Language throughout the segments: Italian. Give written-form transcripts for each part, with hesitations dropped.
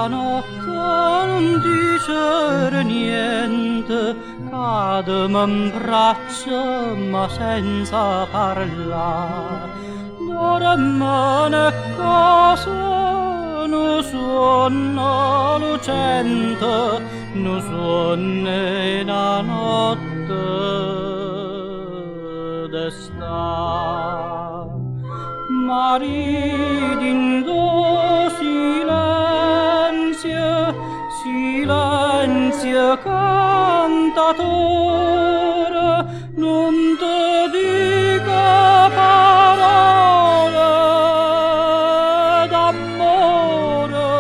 la notte non dice niente, cadem in braccio ma senza parlare. Dorme cosa, non suona lucente, non suona la notte d'estate. Maridindo silenzio, silenzio cantatore, non te dica parole d'amore,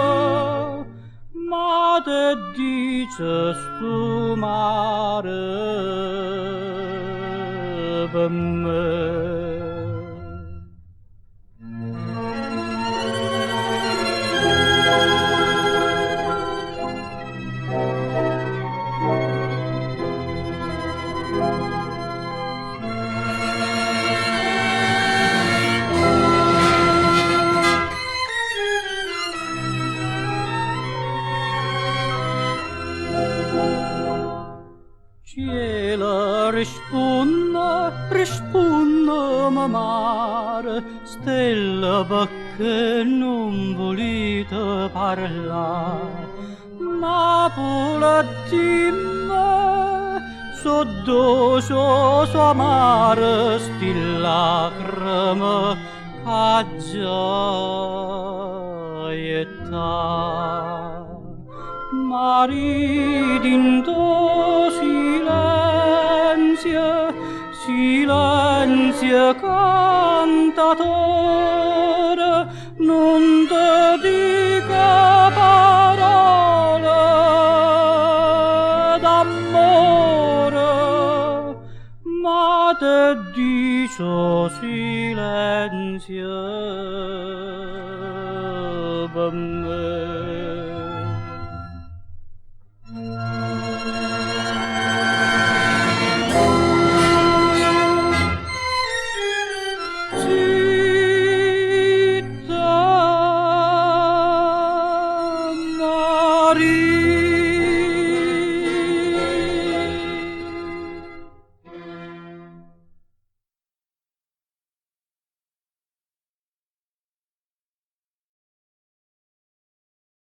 ma te dice stu mare per me. Cielo risponde mare, stella perché non volete parlare. Napoli dimmi, sotto sua mare, sti lacrime che gioietà. Maridindo silenzio, silenzio cantatore, non te dica parole d'amore, ma te dice silenzio per me.